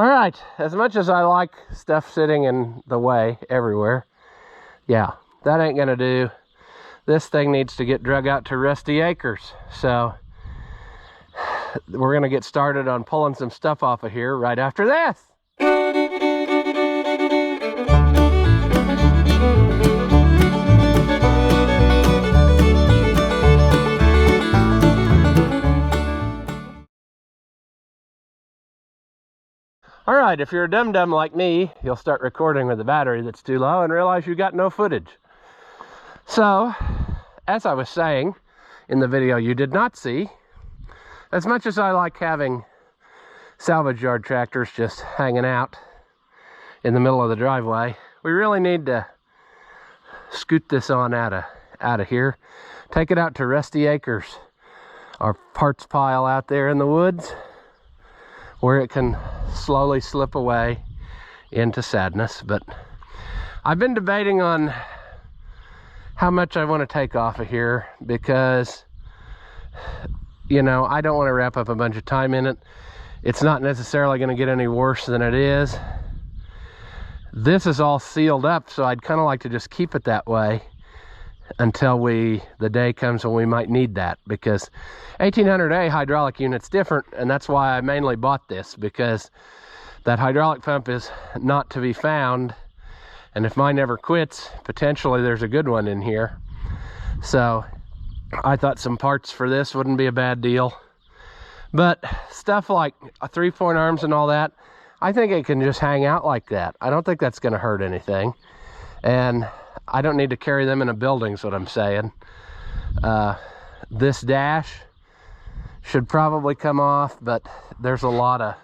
All right, as much as I like stuff sitting in the way everywhere, yeah, that ain't gonna do. This thing needs to get drug out to Rusty Acres. So we're gonna get started on pulling some stuff off of here right after this. All right, if you're a dum-dum like me, you'll start recording with a battery that's too low and realize you got no footage. So, as I was saying in the video you did not see, as much as I like having salvage yard tractors just hanging out in the middle of the driveway, we really need to scoot this on out of here, take it out to Rusty Acres, our parts pile out there in the woods, where it can slowly slip away into sadness. But I've been debating on how much I want to take off of here, because, you know, I don't want to wrap up a bunch of time in it. It's not necessarily going to get any worse than it is. This is all sealed up, so I'd kind of like to just keep it that way until the day comes when we might need that, because 1800A hydraulic unit's different, and that's why I mainly bought this, because that hydraulic pump is not to be found, and if mine ever quits, potentially there's a good one in here. So I thought some parts for this wouldn't be a bad deal. But stuff like a 3-point arms and all that, I think it can just hang out like that. I don't think that's going to hurt anything, and I don't need to carry them in a building, is what I'm saying. This dash should probably come off, but there's a lot of,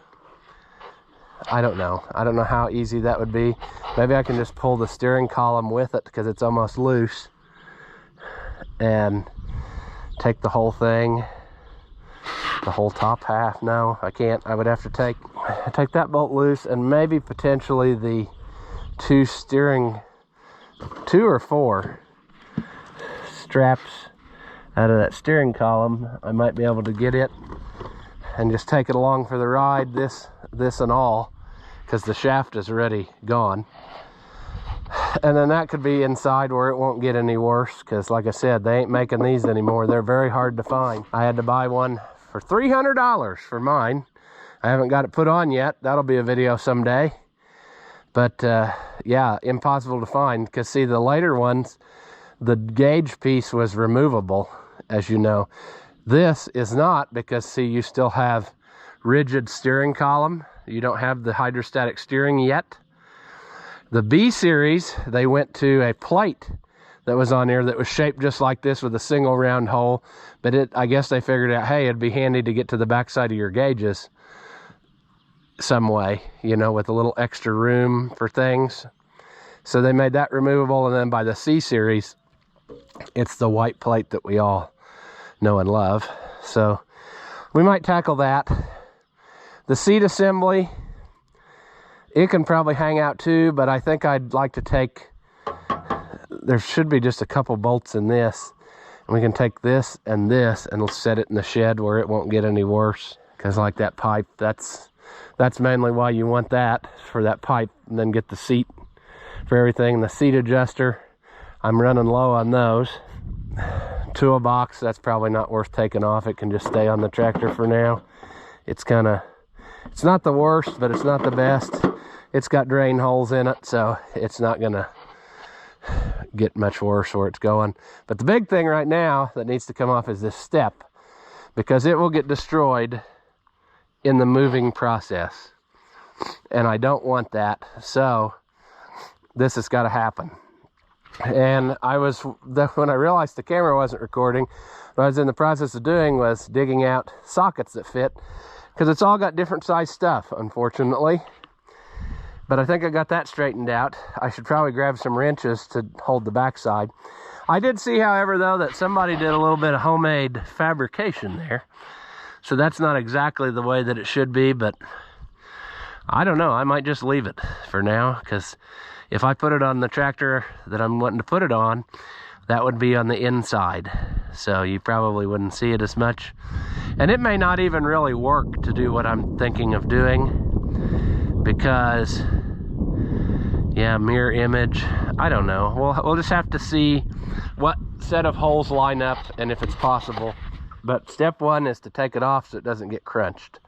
I don't know how easy that would be. Maybe I can just pull the steering column with it because it's almost loose, and take the whole thing, the whole top half. No, I can't. I would have to take that bolt loose, and maybe potentially the two or four straps out of that steering column. I might be able to get it and just take it along for the ride, this and all, because the shaft is already gone. And then that could be inside where it won't get any worse, because like I said, they ain't making these anymore. They're very hard to find. I had to buy one for $300 for mine. I haven't got it put on yet. That'll be a video someday. But yeah, impossible to find, because see, the later ones, the gauge piece was removable, as you know. This is not, because see, you still have rigid steering column. You don't have the hydrostatic steering yet. The B series, they went to a plate that was on there that was shaped just like this with a single round hole. But I guess they figured out, hey, it'd be handy to get to the backside of your gauges some way, you know, with a little extra room for things. So they made that removable, and then by the C series, it's the white plate that we all know and love. So we might tackle that. The seat assembly, it can probably hang out too, but I think I'd like to take, there should be just a couple bolts in this, and we can take this and we'll set it in the shed where it won't get any worse. Because like that pipe, that's mainly why you want that, for that pipe, and then get the seat for everything. The seat adjuster, I'm running low on those. Toolbox, that's probably not worth taking off. It can just stay on the tractor for now. It's not the worst, but it's not the best. It's got drain holes in it, so it's not gonna get much worse where it's going. But the big thing right now that needs to come off is this step, because it will get destroyed in the moving process, and I don't want that. So this has got to happen. And when I realized the camera wasn't recording, what I was in the process of doing was digging out sockets that fit, because it's all got different size stuff, unfortunately. But I think I got that straightened out. I should probably grab some wrenches to hold the backside. I did see, however, though, that somebody did a little bit of homemade fabrication there. So that's not exactly the way that it should be, but I don't know. I might just leave it for now, because if I put it on the tractor that I'm wanting to put it on, that would be on the inside. So you probably wouldn't see it as much. And it may not even really work to do what I'm thinking of doing. because, yeah, mirror image, I don't know. We'll just have to see what set of holes line up and if it's possible. But step one is to take it off so it doesn't get crunched.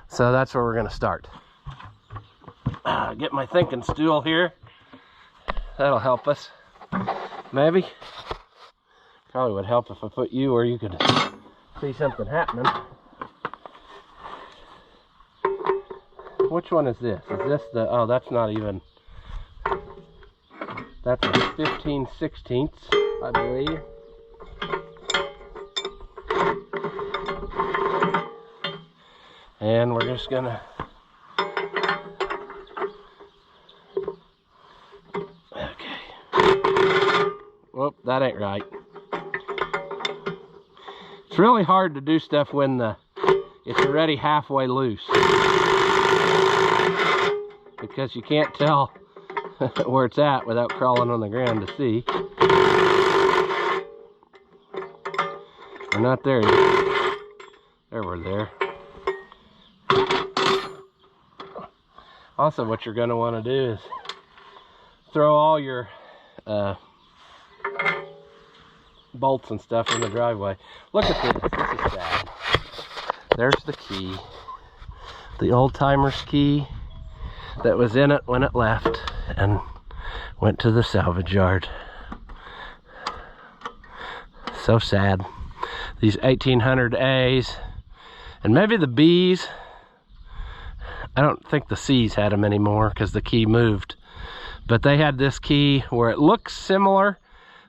So that's where we're gonna start. Get my thinking stool here. That'll help us. Maybe. Probably would help if I put you where you could see something happening. Which one is this? Is this the, oh, that's not even, that's a 15/16, I believe. And we're just gonna, okay. Whoop, that ain't right. It's really hard to do stuff when it's already halfway loose, because you can't tell where it's at without crawling on the ground to see. We're not there yet. There, we're there. Also, what you're going to want to do is throw all your bolts and stuff in the driveway. Look at this. This is sad. There's the key. The old-timer's key that was in it when it left and went to the salvage yard. So sad. These 1800 A's and maybe the B's. I don't think the C's had them anymore because the key moved. But they had this key where it looks similar.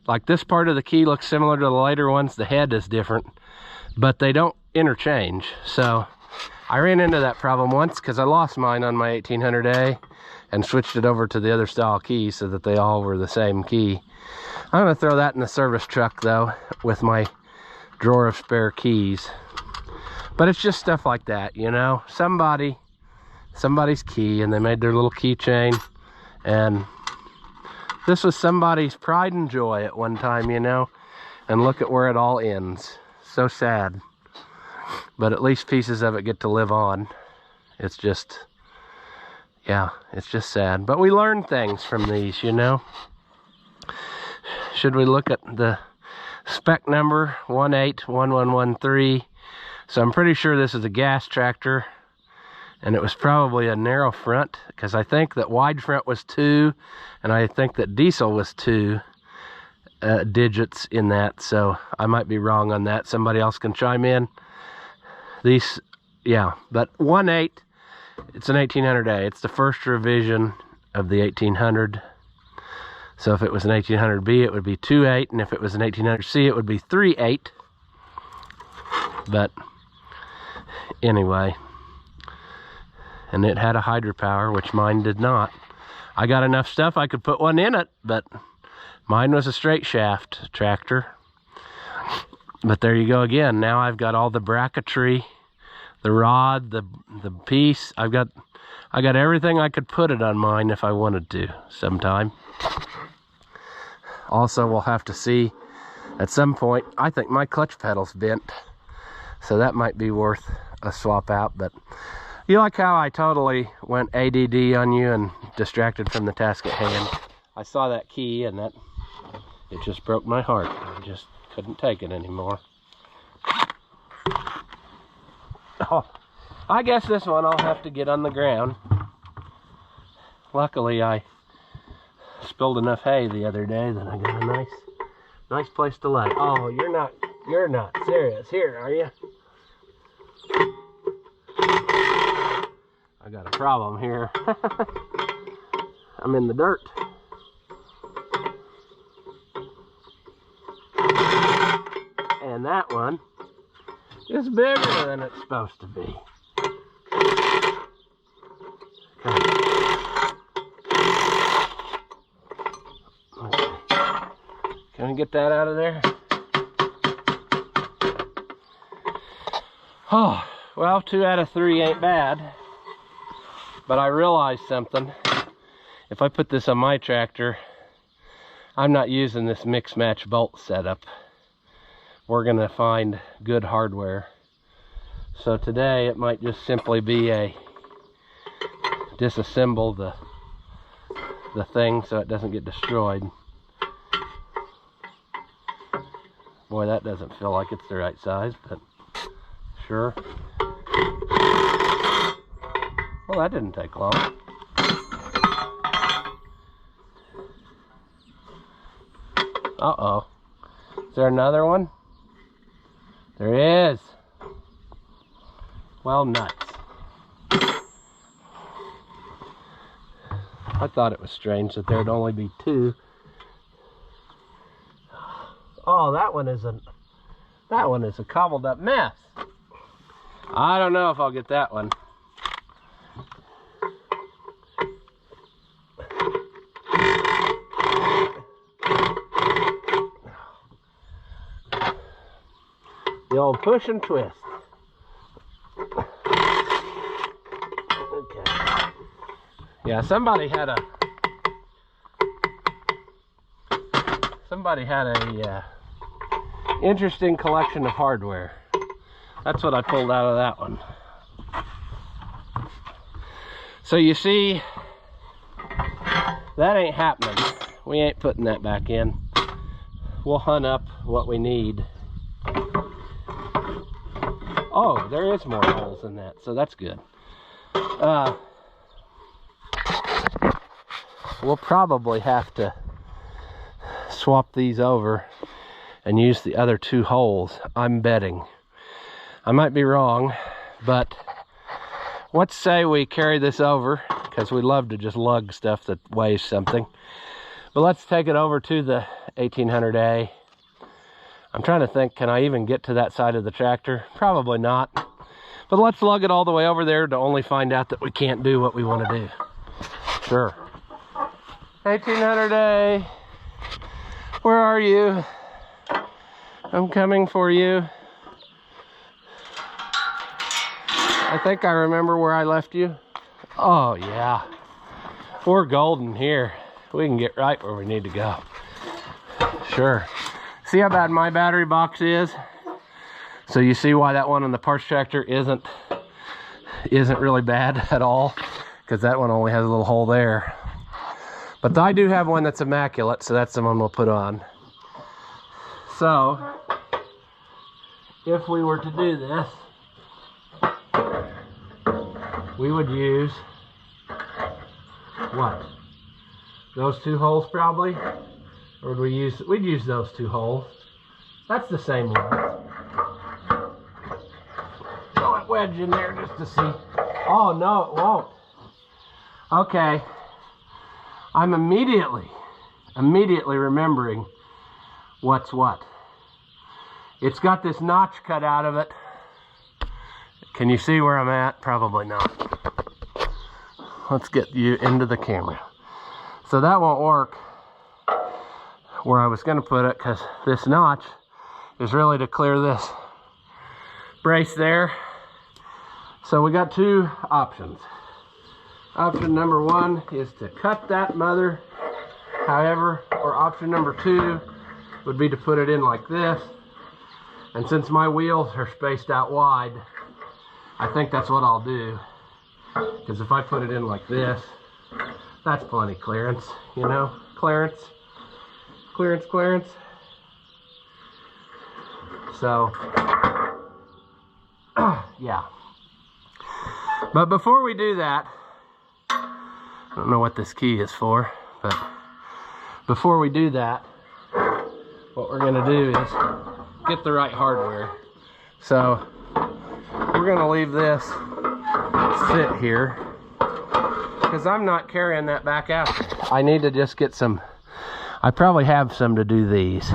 Like this part of the key looks similar to the later ones. The head is different, but they don't interchange. So I ran into that problem once because I lost mine on my 1800A and switched it over to the other style key so that they all were the same key. I'm gonna throw that in the service truck though with my drawer of spare keys. But it's just stuff like that, you know? Somebody's key, and they made their little keychain, and this was somebody's pride and joy at one time, you know? And look at where it all ends. So sad. But at least pieces of it get to live on. It's just, yeah, it's just sad. But we learn things from these, you know? Should we look at the spec number 181113? So I'm pretty sure this is a gas tractor, and it was probably a narrow front, because I think that wide front was 2, and I think that diesel was 2 digits in that. So I might be wrong on that. Somebody else can chime in. These, yeah, but 18, it's an 1800A. It's the first revision of the 1800. So if it was an 1800B, it would be 28, and if it was an 1800C, it would be 38. But anyway, and it had a hydropower, which mine did not. I got enough stuff I could put one in it, but mine was a straight shaft tractor. But there you go again. Now I've got all the bracketry, the rod, the piece. I got everything I could put it on mine if I wanted to sometime. Also, we'll have to see at some point. I think my clutch pedal's bent, so that might be worth a swap out. But you like how I totally went ADD on you and distracted from the task at hand? I saw that key and it just broke my heart. I just couldn't take it anymore. Oh, I guess this one I'll have to get on the ground. Luckily I spilled enough hay the other day that I got a nice place to lay. Oh, you're not serious here, are you? I got a problem here. I'm in the dirt. And that one is bigger than it's supposed to be. Okay. Can we get that out of there? Oh, well, 2 out of 3 ain't bad. But I realized something. If I put this on my tractor, I'm not using this mix-match bolt setup. We're gonna find good hardware. So today it might just simply be a disassemble the thing so it doesn't get destroyed. Boy, that doesn't feel like it's the right size, but sure. Well, that didn't take long. Uh-oh. Is there another one? There is. Well, nuts. I thought it was strange that there'd only be two. Oh, that one is a cobbled up mess. I don't know if I'll get that one. The old push and twist. Okay. Yeah, somebody had a interesting collection of hardware. That's what I pulled out of that one. So you see, that ain't happening. We ain't putting that back in. We'll hunt up what we need. Oh, there is more holes in that, so that's good. We'll probably have to swap these over and use the other two holes, I'm betting. I might be wrong, but let's say we carry this over, because we love to just lug stuff that weighs something. But let's take it over to the 1800A. I'm trying to think, can I even get to that side of the tractor? Probably not. But let's lug it all the way over there to only find out that we can't do what we want to do. Sure. 1800A, where are you? I'm coming for you. I think I remember where I left you. Oh yeah, we're golden here. We can get right where we need to go. Sure. See how bad my battery box is? So you see why that one on the parts tractor isn't really bad at all, because that one only has a little hole there. But I do have one that's immaculate, so that's the one we'll put on. So if we were to do this, we would use what? Those two holes probably? Or we'd use those two holes. That's the same one. Throw it wedge in there just to see. Oh no, it won't. Okay. I'm immediately remembering what's what. It's got this notch cut out of it. Can you see where I'm at? Probably not. Let's get you into the camera. So that won't work where I was going to put it, because this notch is really to clear this brace there. So we got two options. Option number one is to cut that mother, however, or option number two would be to put it in like this. And since my wheels are spaced out wide, I think that's what I'll do. Because if I put it in like this, that's plenty clearance, you know, clearance. So, yeah. But before we do that, I don't know what this key is for, but before we do that, what we're gonna do is get the right hardware. So, we're gonna leave this sit here, because I'm not carrying that back out. I need to just get some, I probably have some to do these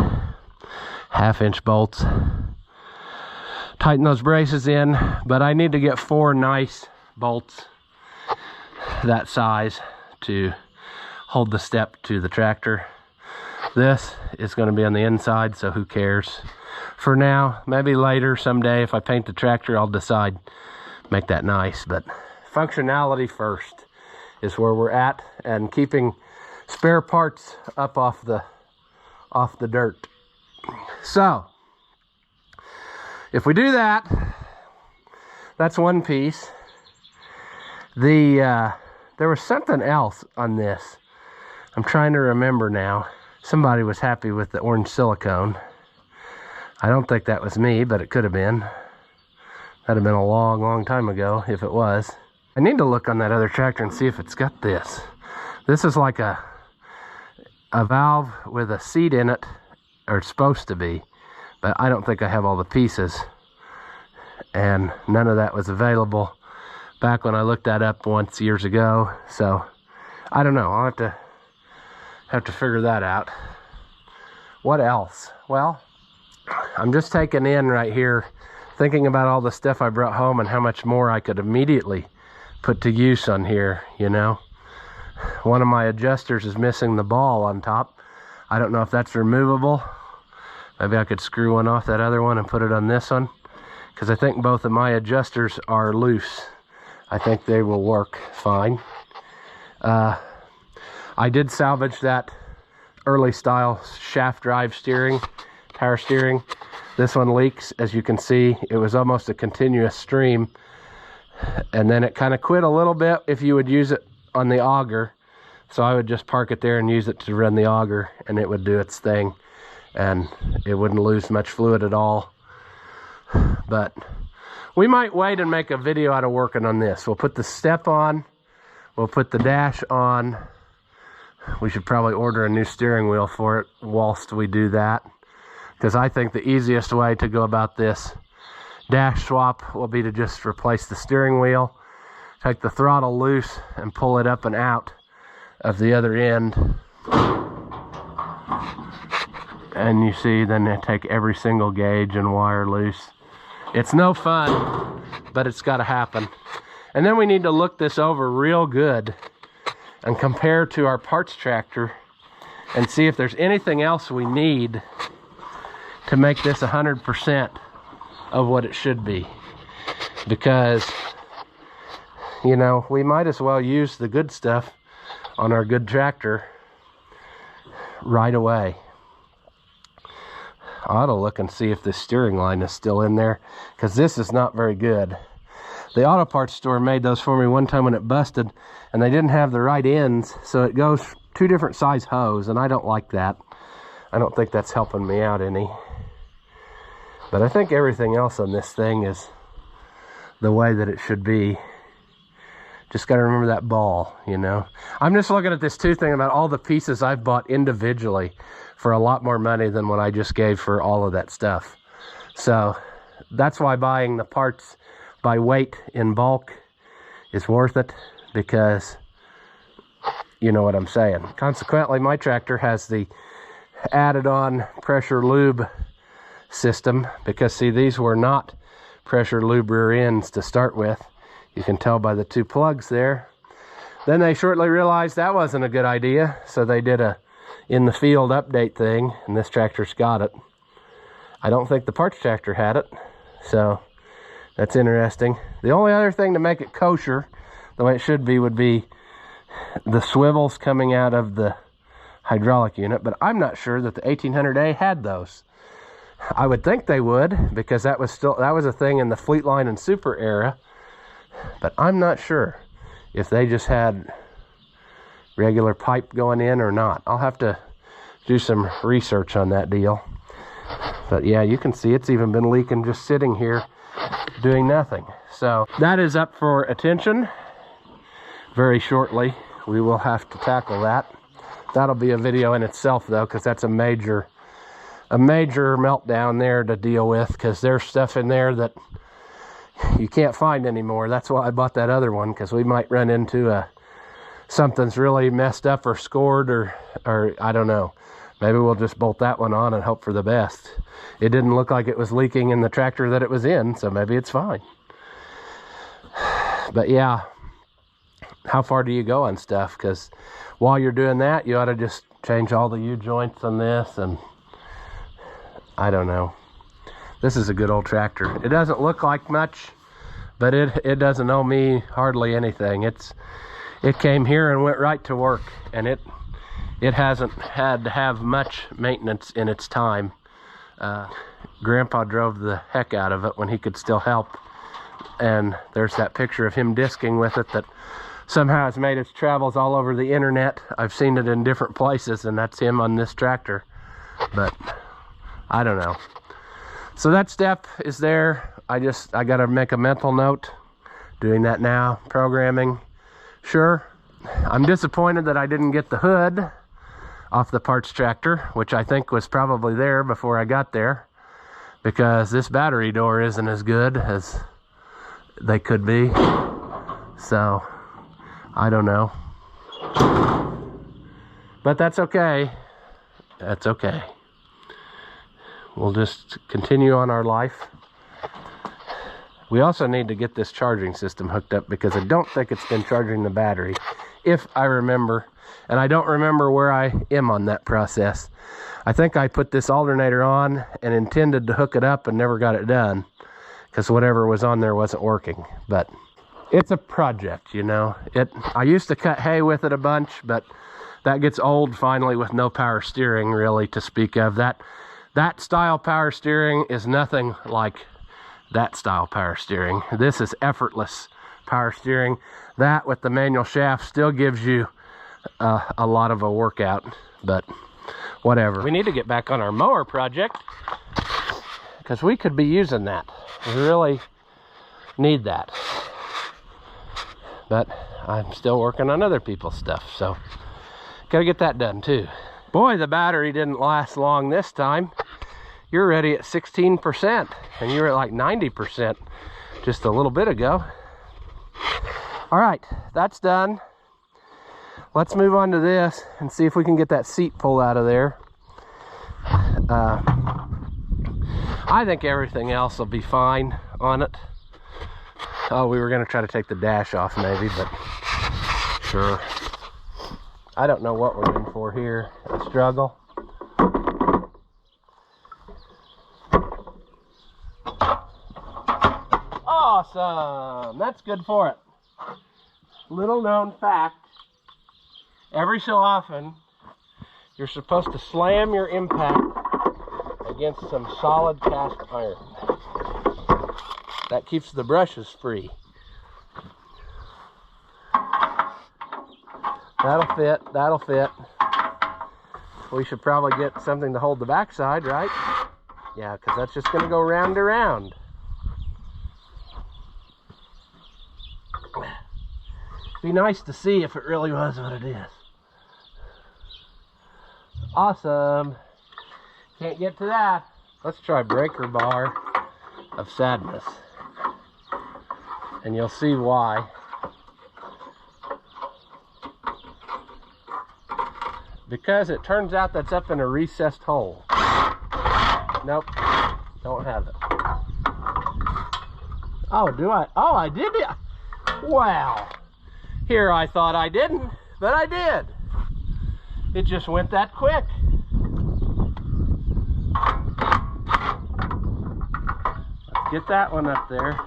1/2-inch bolts. Tighten those braces in, but I need to get 4 nice bolts that size to hold the step to the tractor. This is going to be on the inside, so who cares? For now, maybe later, someday, if I paint the tractor, I'll decide, make that nice. But functionality first is where we're at, and keeping spare parts up off the dirt. So if we do that, that's one piece. The there was something else on this. I'm trying to remember now. Somebody was happy with the orange silicone. I don't think that was me, but it could have been. That'd have been a long, long time ago if it was. I need to look on that other tractor and see if it's got this. This is like a valve with a seat in it, or it's supposed to be, but I don't think I have all the pieces. And none of that was available back when I looked that up once years ago. So I don't know. I'll have to figure that out. What else? Well, I'm just taking in right here, thinking about all the stuff I brought home and how much more I could immediately put to use on here, you know. One of my adjusters is missing the ball on top. I don't know if that's removable. Maybe I could screw one off that other one and put it on this one, because I think both of my adjusters are loose. I think they will work fine. I did salvage that early style shaft drive steering, power steering. This one leaks, as you can see. It was almost a continuous stream, and then it kind of quit a little bit if you would use it on the auger. So I would just park it there and use it to run the auger, and it would do its thing, and it wouldn't lose much fluid at all. But we might wait and make a video out of working on this. We'll put the step on, we'll put the dash on. We should probably order a new steering wheel for it whilst we do that, because I think the easiest way to go about this dash swap will be to just replace the steering wheel, take the throttle loose and pull it up and out of the other end. And you see, then they take every single gauge and wire loose. It's no fun, but it's got to happen. And then we need to look this over real good and compare to our parts tractor and see if there's anything else we need to make this 100% of what it should be. Because, you know, we might as well use the good stuff on our good tractor right away. I ought to look and see if the steering line is still in there, because this is not very good. The auto parts store made those for me one time when it busted, and they didn't have the right ends, so it goes 2 different size hose, and I don't like that. I don't think that's helping me out any. But I think everything else on this thing is the way that it should be. Just got to remember that ball, you know. I'm just looking at this too thing about all the pieces I've bought individually for a lot more money than what I just gave for all of that stuff. So that's why buying the parts by weight in bulk is worth it, because you know what I'm saying. Consequently, my tractor has the added on pressure lube system, because see, these were not pressure lube rear ends to start with. You can tell by the 2 plugs there. Then they shortly realized that wasn't a good idea, so they did a in the field update thing, and this tractor's got it. I don't think the parts tractor had it, so that's interesting. The only other thing to make it kosher the way it should be would be the swivels coming out of the hydraulic unit, but I'm not sure that the 1800A had those. I would think they would, because that was a thing in the Fleetline and Super era, but I'm not sure if they just had regular pipe going in or not. I'll have to do some research on that deal. But yeah, you can see it's even been leaking just sitting here doing nothing. So that is up for attention. Very shortly we will have to tackle that. That'll be a video in itself though, because that's a major meltdown there to deal with, because there's stuff in there that you can't find anymore. That's why I bought that other one, because we might run into something's really messed up or scored, or I don't know. Maybe we'll just bolt that one on and hope for the best. It didn't look like it was leaking in the tractor that it was in, so maybe it's fine. But yeah, how far do you go on stuff? Because while you're doing that, you ought to just change all the U-joints on this, and I don't know. This is a good old tractor. It doesn't look like much, but it doesn't owe me hardly anything. It came here and went right to work, and it hasn't had to have much maintenance in its time. Grandpa drove the heck out of it when he could still help, and there's that picture of him disking with it that somehow it's made its travels all over the internet. I've seen it in different places, and that's him on this tractor. But I don't know. So that step is there. I got to make a mental note. Doing that now, programming. Sure, I'm disappointed that I didn't get the hood off the parts tractor, which I think was probably there before I got there, because this battery door isn't as good as they could be. So I don't know, but that's okay. That's okay. We'll just continue on our life. We also need to get this charging system hooked up, because I don't think it's been charging the battery, if I remember. And I don't remember where I am on that process. I think I put this alternator on and intended to hook it up and never got it done, because whatever was on there wasn't working. But it's a project, you know. I used to cut hay with it a bunch, but that gets old finally with no power steering really to speak of. That style power steering is nothing like that style power steering. This is effortless power steering. That with the manual shaft still gives you a lot of a workout, but whatever. We need to get back on our mower project, because we could be using that. We really need that. But I'm still working on other people's stuff, so gotta get that done too. Boy, the battery didn't last long this time. You're already at 16%, and you were at like 90% just a little bit ago. All right, that's done. Let's move on to this and see if we can get that seat pulled out of there. I think everything else will be fine on it. Oh, we were gonna try to take the dash off maybe, but sure. I don't know what we're in for here. A struggle. Awesome, that's good for it. Little known fact, every so often, you're supposed to slam your impact against some solid cast iron. That keeps the brushes free. That'll fit, that'll fit. We should probably get something to hold the backside, right? Yeah, because that's just gonna go round and round. Be nice to see if it really was what it is. Awesome. Can't get to that. Let's try breaker bar of sadness, and you'll see why. Because it turns out that's up in a recessed hole. Nope, don't have it. Oh, do I? Oh, I did it. Wow. Here I thought I didn't, but I did. It just went that quick. Let's get that one up there.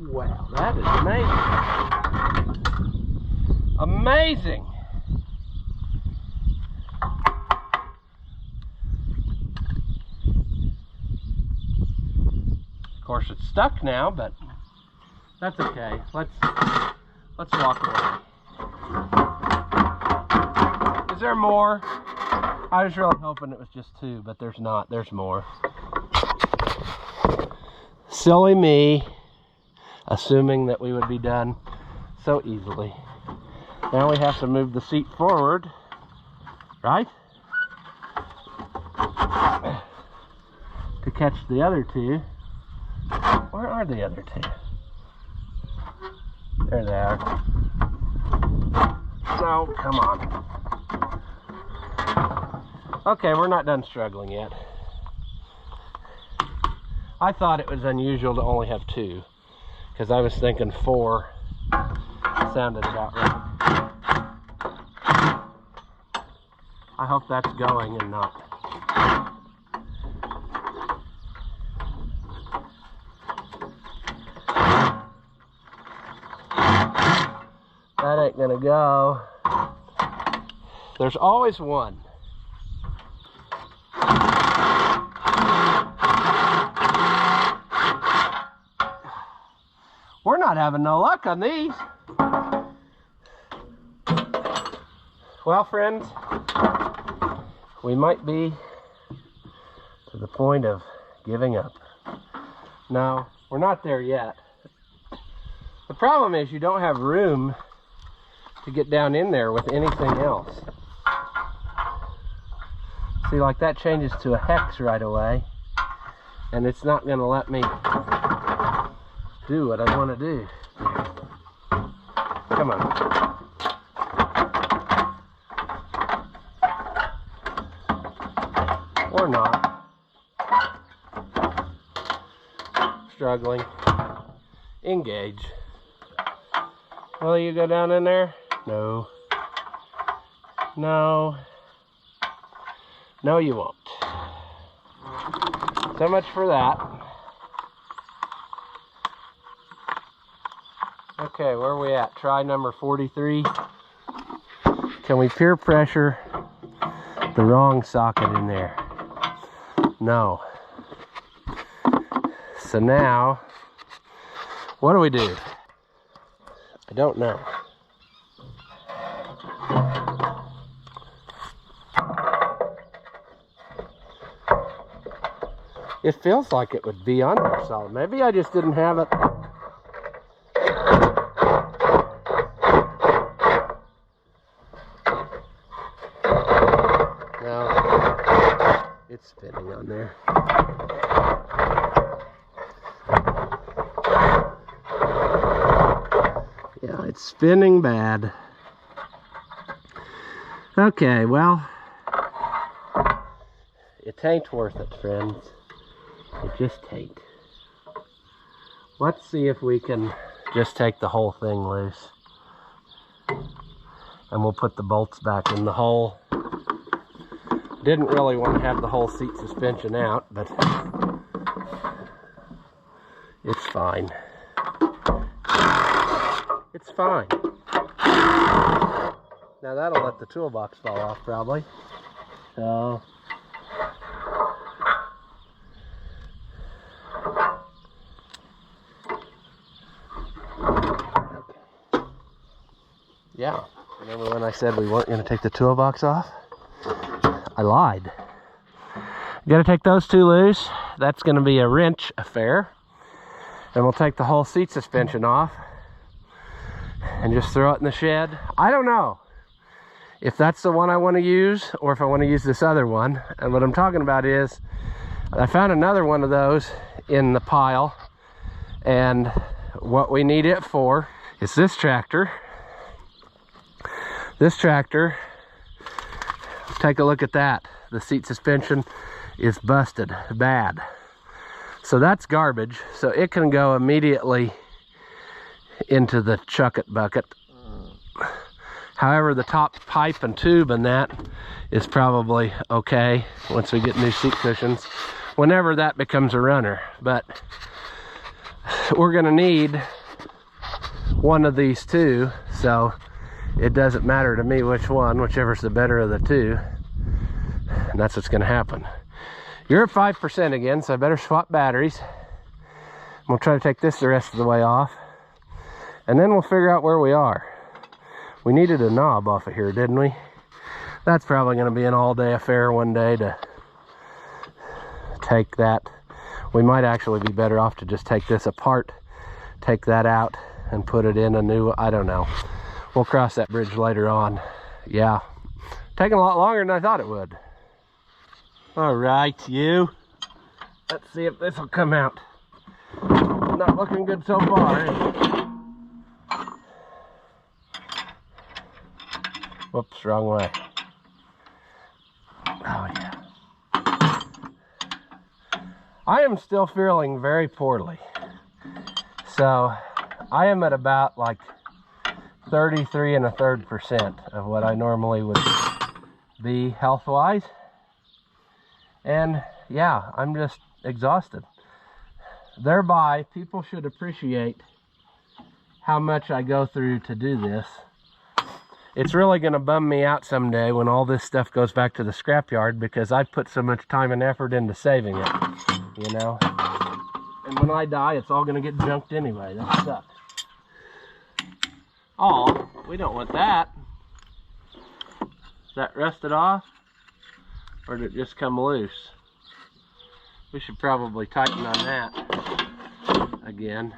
Wow, that is amazing. Amazing. Of course, it's stuck now, but that's okay. Let's walk away. Is there more? I was really hoping it was just two, but there's not. There's more. Silly me, assuming that we would be done so easily. Now we have to move the seat forward, right? To catch the other two. Where are the other two? There they are. No, come on. Okay, we're not done struggling yet. I thought it was unusual to only have two, because I was thinking 4 sounded about right. I hope that's going and not. That ain't gonna go. There's always one. We're not having no luck on these. Well, friends, we might be to the point of giving up. No, we're not there yet. The problem is you don't have room to get down in there with anything else. See, like that changes to a hex right away, and it's not going to let me do what I want to do. Come on. Or not. Struggling. Engage. Will you go down in there? No. No. No, you won't. So much for that. Okay, where are we at? Try number 43. Can we peer pressure the wrong socket in there? No. So now, what do we do? I don't know. It feels like it would be on there, so maybe I just didn't have it. No, it's spinning on there. Yeah, it's spinning bad. Okay, well, it ain't worth it, friends. It just ain't. Let's see if we can just take the whole thing loose. And we'll put the bolts back in the hole. Didn't really want to have the whole seat suspension out, but it's fine. It's fine. Now that'll let the toolbox fall off probably. So yeah, remember when I said we weren't going to take the toolbox off? I lied. You got to take those two loose. That's going to be a wrench affair. And we'll take the whole seat suspension off and just throw it in the shed. I don't know if that's the one I want to use or if I want to use this other one. And what I'm talking about is I found another one of those in the pile, and what we need it for is this tractor. This tractor, take a look at that. The seat suspension is busted bad. So that's garbage. So it can go immediately into the chuck it bucket. However, the top pipe and tube and that is probably okay once we get new seat cushions, whenever that becomes a runner. But we're gonna need one of these two, so it doesn't matter to me which one, whichever's the better of the two. And that's what's gonna happen. You're at 5% again, so I better swap batteries. We'll try to take this the rest of the way off, and then we'll figure out where we are. We needed a knob off of here, didn't we? That's probably gonna be an all-day affair one day to take that. We might actually be better off to just take this apart, take that out, and put it in a new, I don't know. We'll cross that bridge later on. Yeah, taking a lot longer than I thought it would. All right, you. Let's see if this will come out. Not looking good so far, is it? Whoops, wrong way. Oh, yeah. I am still feeling very poorly. So I am at about like 33 1/3% of what I normally would be health-wise. And yeah, I'm just exhausted. Thereby, people should appreciate how much I go through to do this. It's really going to bum me out someday when all this stuff goes back to the scrapyard, because I've put so much time and effort into saving it, you know. And when I die, it's all going to get junked anyway. That sucks. Oh, we don't want that. Is that rusted off? Or did it just come loose? We should probably tighten on that again,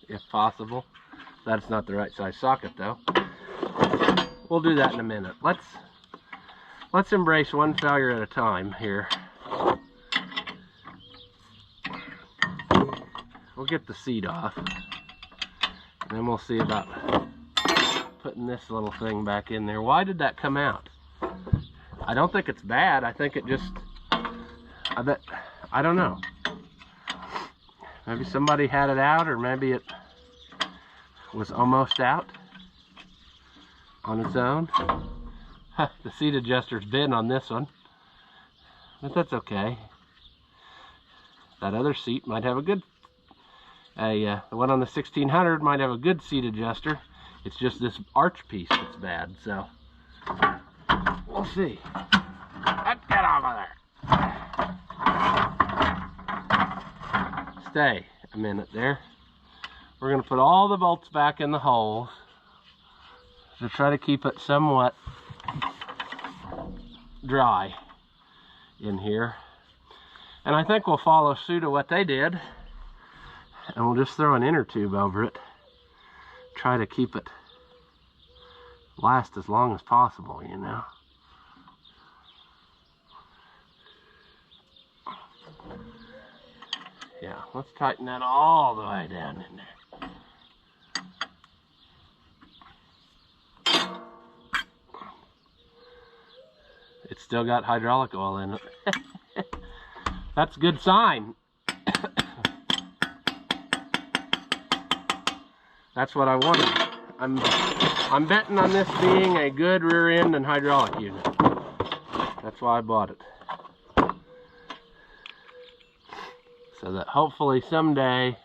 if possible. That's not the right size socket though. We'll do that in a minute. Let's embrace one failure at a time here. We'll get the seat off, and then we'll see about putting this little thing back in there. Why did that come out? I don't think it's bad. I think it just, I don't know. Maybe somebody had it out, or maybe it was almost out on its own. The seat adjuster's been on this one, but that's okay. That other seat might have a good, the one on the 1600 might have a good seat adjuster. It's just this arch piece that's bad, so we'll see. Let's get over there. Stay a minute there. We're going to put all the bolts back in the holes to try to keep it somewhat dry in here. And I think we'll follow suit of what they did, and we'll just throw an inner tube over it. Try to keep it last as long as possible, you know. Yeah, let's tighten that all the way down in there. It's still got hydraulic oil in it. That's a good sign. That's what I wanted. I'm betting on this being a good rear end and hydraulic unit. That's why I bought it. So that hopefully someday,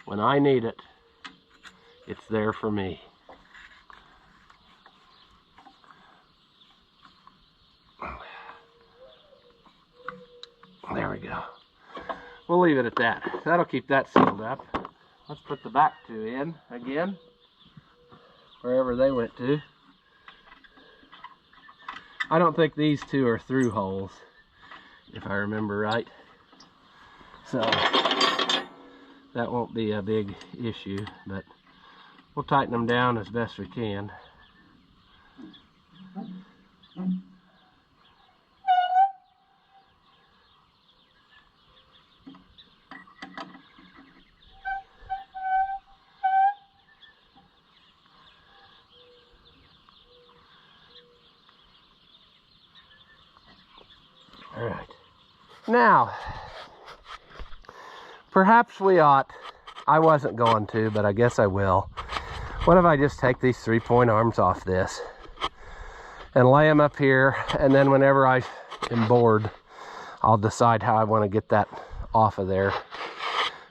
when I need it, it's there for me. There we go. We'll leave it at that. That'll keep that sealed up. Let's put the back two in again, wherever they went to. I don't think these two are through holes, if I remember right. So that won't be a big issue, but we'll tighten them down as best we can. All right. Now, perhaps we ought, I wasn't going to, but I guess I will. What if I just take these 3-point arms off this and lay them up here, and then whenever I am bored, I'll decide how I want to get that off of there.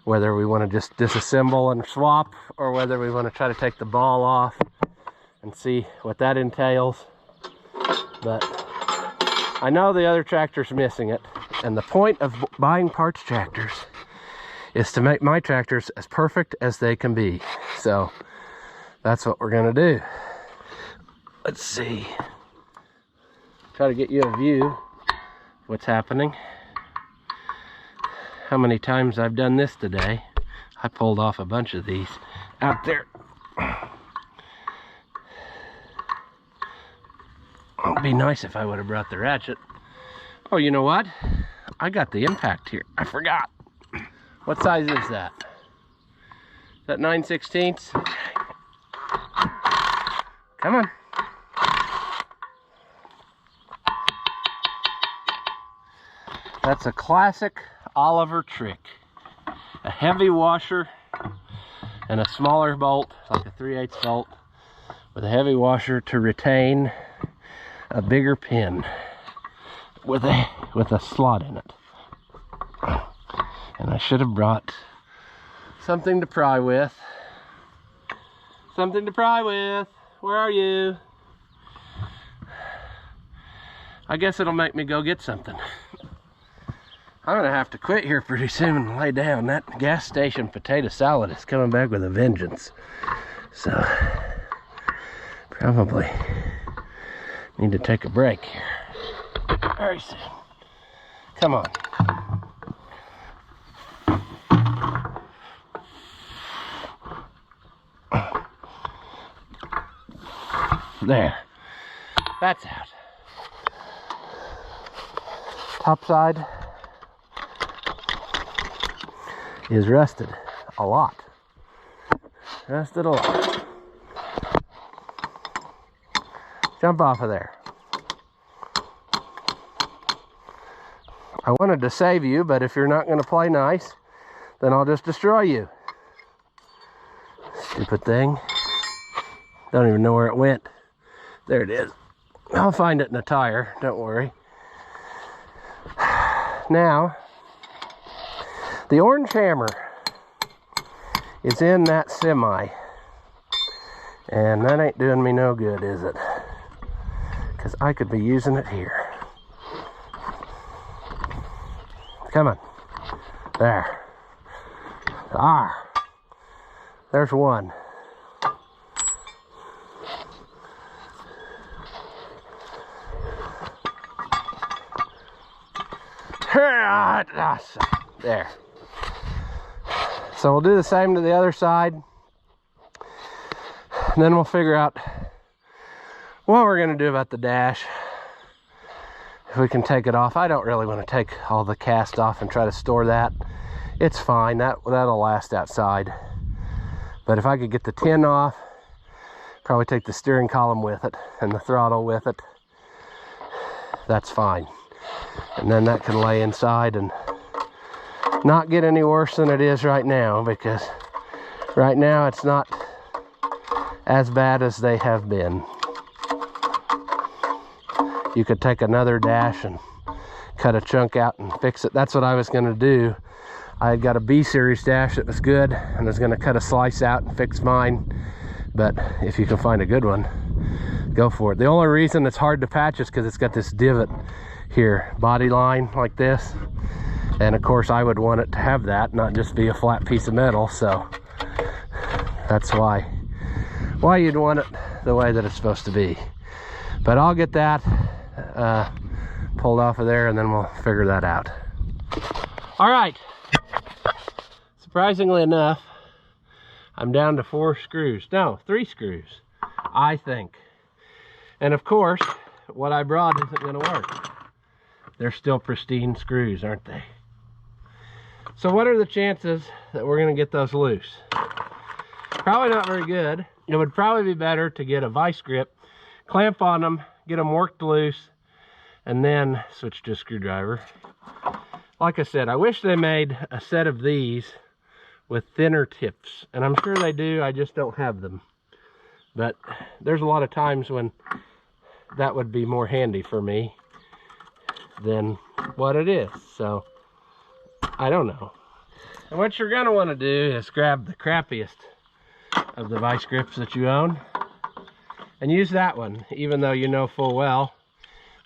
Whether we want to just disassemble and swap, or whether we want to try to take the ball off and see what that entails. But I know the other tractor's missing it, and the point of buying parts tractors is to make my tractors as perfect as they can be. So that's what we're gonna do. Let's see. Try to get you a view of what's happening. How many times I've done this today. I pulled off a bunch of these out there. It'd be nice if I would have brought the ratchet. Oh, you know what? I got the impact here. I forgot. What size is that? Is that 9/16? Come on. That's a classic Oliver trick. A heavy washer and a smaller bolt, like a 3/8 bolt, with a heavy washer to retain a bigger pin with a slot in it. And I should have brought something to pry with. Something to pry with. Where are you? I guess it'll make me go get something. I'm gonna have to quit here pretty soon and lay down. That gas station potato salad is coming back with a vengeance. So, probably need to take a break here very soon. Come on. There. That's out. Top side is rusted a lot. Rusted a lot. Jump off of there. I wanted to save you, but if you're not going to play nice, then I'll just destroy you. Stupid thing. Don't even know where it went. There it is. I'll find it in a tire, don't worry. Now, the orange hammer is in that semi. And that ain't doing me no good, is it? Because I could be using it here. Come on. There. There's one. There. So we'll do the same to the other side. And then we'll figure out what we're going to do about the dash. If we can take it off. I don't really want to take all the cast off and try to store that. It's fine. That'll last outside. But if I could get the tin off, probably take the steering column with it and the throttle with it, that's fine. And then that can lay inside and not get any worse than it is right now, because right now it's not as bad as they have been. You could take another dash and cut a chunk out and fix it. That's what I was going to do. I had got a B series dash that was good, and I was going to cut a slice out and fix mine. But if you can find a good one, go for it. The only reason it's hard to patch is because it's got this divot here, body line like this. And of course I would want it to have that, not just be a flat piece of metal. So that's why you'd want it the way that it's supposed to be. But I'll get that pulled off of there, and then we'll figure that out. All right. Surprisingly enough, I'm down to 4 screws. No, 3 screws, I think. And of course, what I brought isn't going to work. They're still pristine screws, aren't they? So what are the chances that we're going to get those loose? Probably not very good. It would probably be better to get a vice grip, clamp on them, get them worked loose, and then switch to a screwdriver. Like I said, I wish they made a set of these with thinner tips. And I'm sure they do, I just don't have them. But there's a lot of times when that would be more handy for me than what it is. So, I don't know. And what you're gonna wanna do is grab the crappiest of the vice grips that you own and use that one, even though you know full well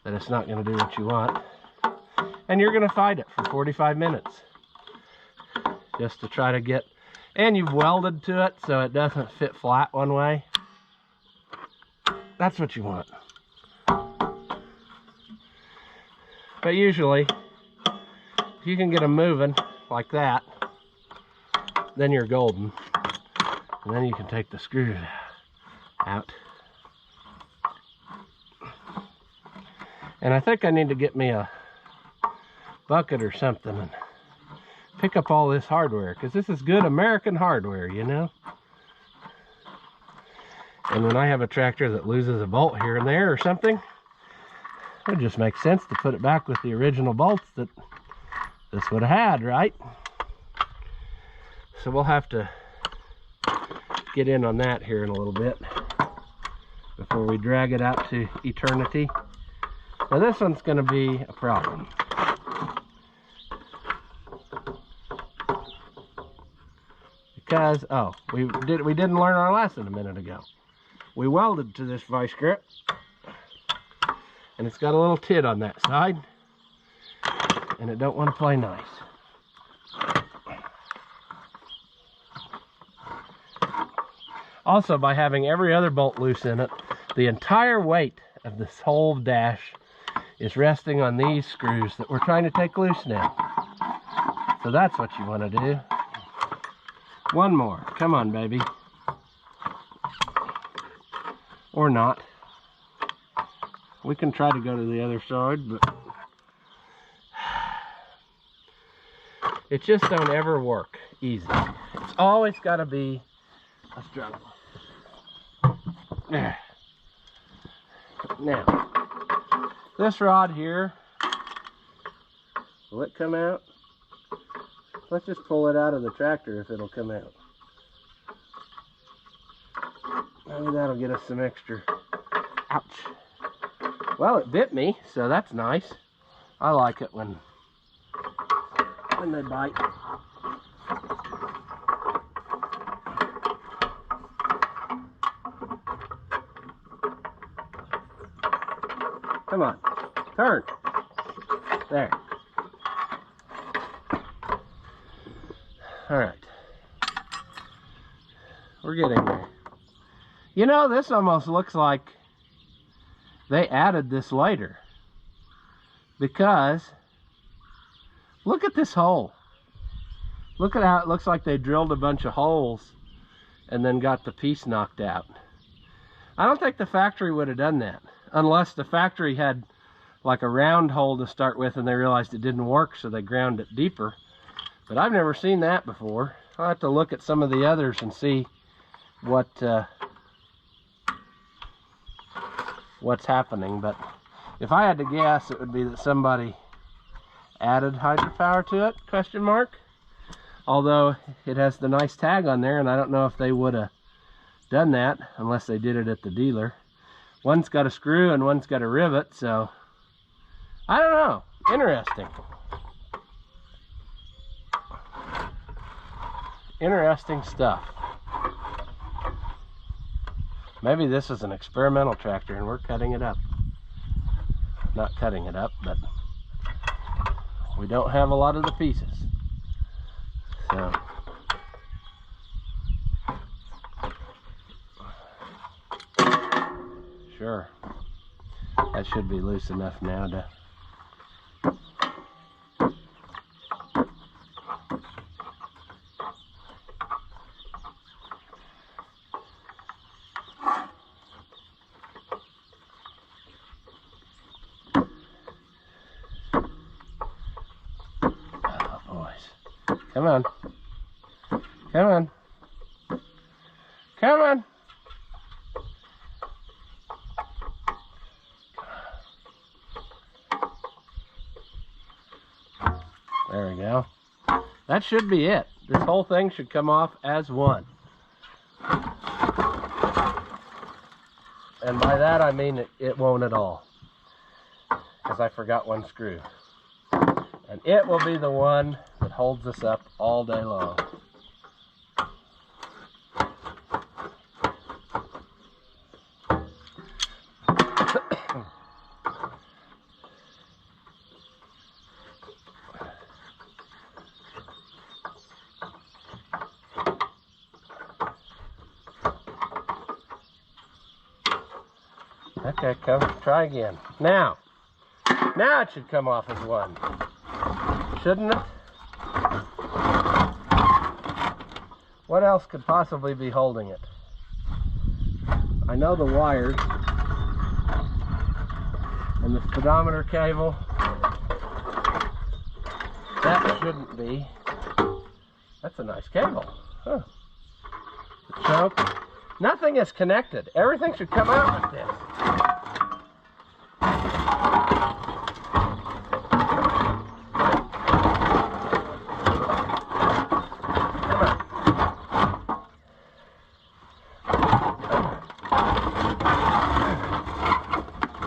that it's not gonna do what you want. And you're gonna fight it for 45 minutes just to try to get, and you've welded to it so it doesn't fit flat one way. That's what you want. But usually, if you can get them moving like that, then you're golden. And then you can take the screws out. And I think I need to get me a bucket or something and pick up all this hardware, because this is good American hardware, you know. And when I have a tractor that loses a bolt here and there or something, it just makes sense to put it back with the original bolts that this would have had, right? So we'll have to get in on that here in a little bit before we drag it out to eternity. Now this one's going to be a problem. because, oh, we didn't learn our lesson a minute ago. We welded to this vice grip, and it's got a little tit on that side, and it don't want to play nice. Also, by having every other bolt loose in it, the entire weight of this whole dash is resting on these screws that we're trying to take loose now. So that's what you want to do. One more. Come on, baby. Or not. We can try to go to the other side, but it just don't ever work easy. It's always got to be a struggle. There. Now, this rod here, will it come out? Let's just pull it out of the tractor if it'll come out. Maybe that'll get us some extra. Ouch. Well, it bit me, so that's nice. I like it when they bite. Come on, turn. There. All right. We're getting there. You know, this almost looks like they added this later, because look at this hole. Look at how it looks like they drilled a bunch of holes and then got the piece knocked out. I don't think the factory would have done that, unless the factory had like a round hole to start with and they realized it didn't work, so they ground it deeper. But I've never seen that before. I'll have to look at some of the others and see what's happening. But if I had to guess, it would be that somebody added hydropower to it, question mark. Although it has the nice tag on there, and I don't know if they would have done that unless they did it at the dealer. One's got a screw and one's got a rivet, so I don't know. Interesting. Interesting stuff. Maybe this is an experimental tractor and we're cutting it up. Not cutting it up, but we don't have a lot of the pieces. So sure, that should be loose enough now to come on. Come on. Come on. There we go. That should be it. This whole thing should come off as one. And by that I mean it won't at all, because I forgot one screw. And it will be the one that holds us up all day long. Okay, come, try again. Now it should come off as one. Shouldn't it? What else could possibly be holding it? I know the wires and the speedometer cable. That shouldn't be. That's a nice cable. Huh. The choke. Nothing is connected. Everything should come out like this.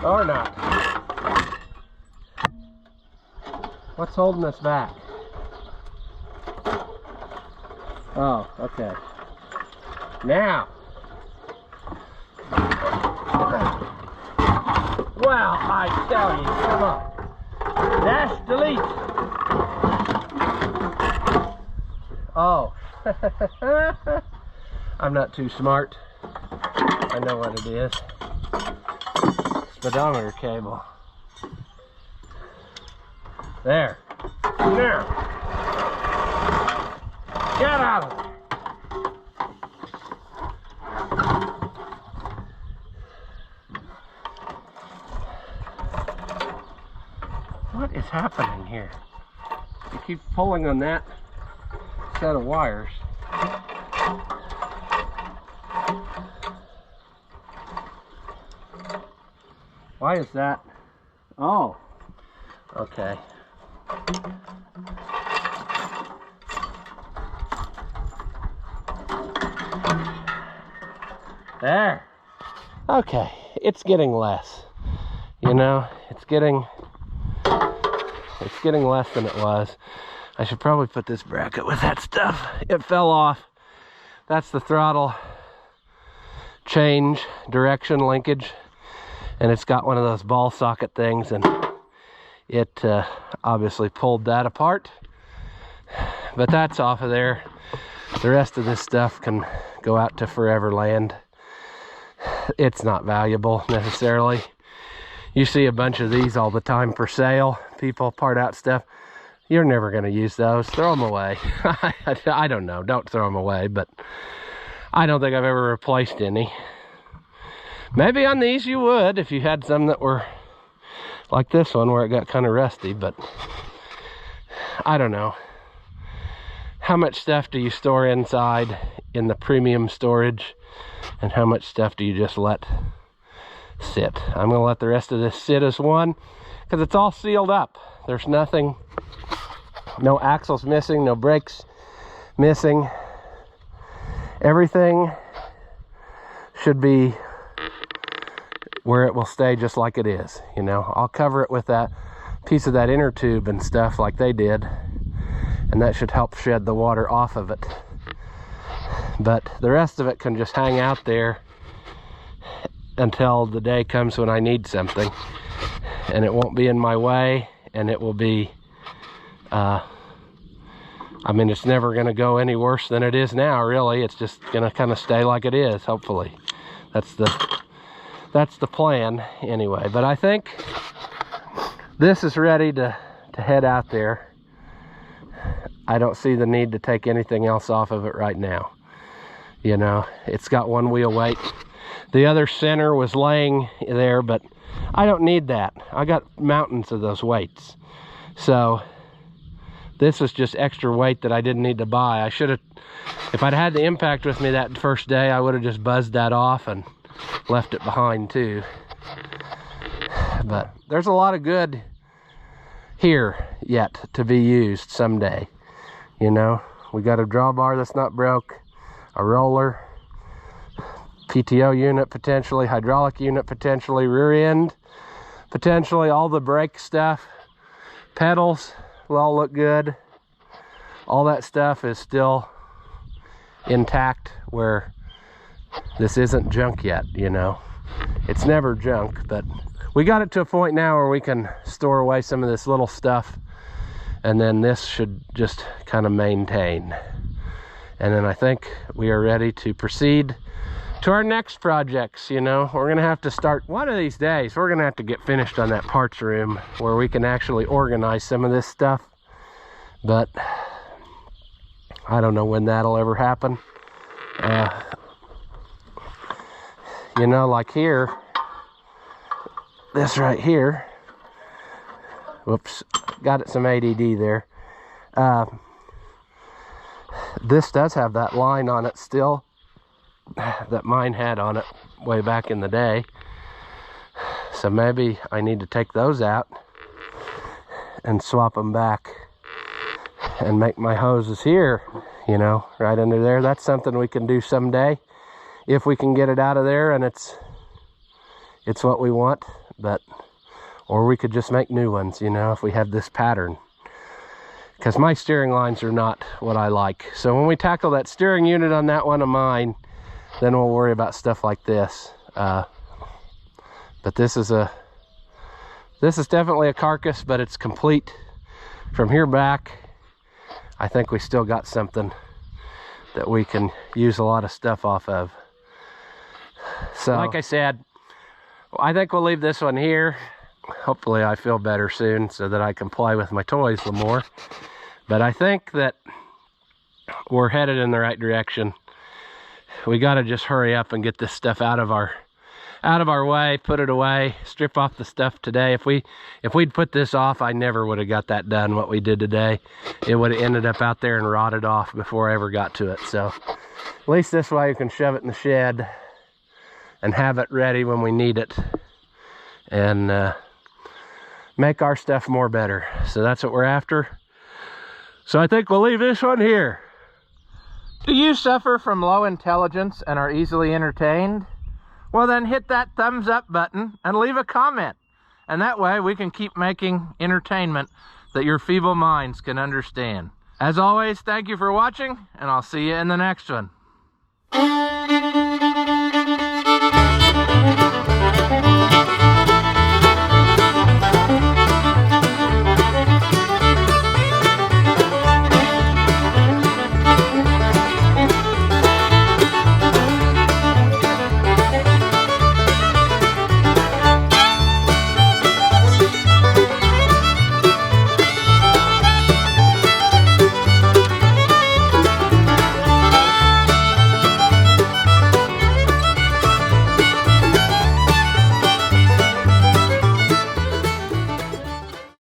Or not. What's holding us back? Oh, okay. Now. Well, I tell you, come on. Dash delete. Oh. I'm not too smart. I know what it is. Speedometer cable. There. Now. Get out of it. What is happening here? You keep pulling on that set of wires. Why is that? Oh, okay. There. Okay, it's getting less. You know, it's getting less than it was. I should probably put this bracket with that stuff. It fell off. That's the throttle change direction linkage, and it's got one of those ball socket things, and it obviously pulled that apart. But that's off of there. The rest of this stuff can go out to forever land. It's not valuable necessarily. You see a bunch of these all the time for sale. People part out stuff. You're never going to use those. Throw them away. I don't know. Don't throw them away, but I don't think I've ever replaced any. Maybe on these you would if you had some that were like this one where it got kind of rusty, but I don't know. How much stuff do you store inside in the premium storage, and how much stuff do you just let sit? I'm going to let the rest of this sit as one because it's all sealed up. There's nothing, no axles missing, no brakes missing. Everything should be where it will stay just like it is. You know, I'll cover it with that piece of that inner tube and stuff like they did, and that should help shed the water off of it. But the rest of it can just hang out there until the day comes when I need something, and it won't be in my way, and it will be I mean, it's never going to go any worse than it is now, really. It's just going to kind of stay like it is, hopefully. That's the plan anyway. But I think this is ready to head out there. I don't see the need to take anything else off of it right now. You know, it's got one wheel weight. The other center was laying there, but I don't need that. I got mountains of those weights. So this was just extra weight that I didn't need to buy. I should have, if I'd had the impact with me that first day, I would have just buzzed that off and left it behind too. But there's a lot of good here yet to be used someday. You know, we got a drawbar that's not broke, a roller, PTO unit potentially, hydraulic unit potentially, rear end potentially, all the brake stuff, pedals will all look good. All that stuff is still intact, where this isn't junk yet, you know. It's never junk, but we got it to a point now where we can store away some of this little stuff, and then this should just kind of maintain. And then I think we are ready to proceed to our next projects. You know, we're gonna have to start one of these days. We're gonna have to get finished on that parts room where we can actually organize some of this stuff, but I don't know when that'll ever happen. You know, like here, this right here, whoops, got it some ADD there. This does have that line on it still that mine had on it way back in the day. So maybe I need to take those out and swap them back and make my hoses here, you know, right under there. That's something we can do someday if we can get it out of there and it's what we want. But or we could just make new ones, you know, if we have this pattern, because my steering lines are not what I like. So when we tackle that steering unit on that one of mine, then we'll worry about stuff like this. But this is definitely a carcass, but it's complete from here back. I think we still got something that we can use a lot of stuff off of. So like I said, I think we'll leave this one here. Hopefully I feel better soon so that I can play with my toys a little more. But I think that we're headed in the right direction. We got to just hurry up and get this stuff out of our way, put it away, strip off the stuff today. If we'd put this off, I never would have got that done, what we did today. It would have ended up out there and rotted off before I ever got to it. So at least this way you can shove it in the shed and have it ready when we need it, and make our stuff more better. So that's what we're after. So I think we'll leave this one here. Do you suffer from low intelligence and are easily entertained? Well, then hit that thumbs up button and leave a comment. And that way we can keep making entertainment that your feeble minds can understand. As always, thank you for watching, and I'll see you in the next one.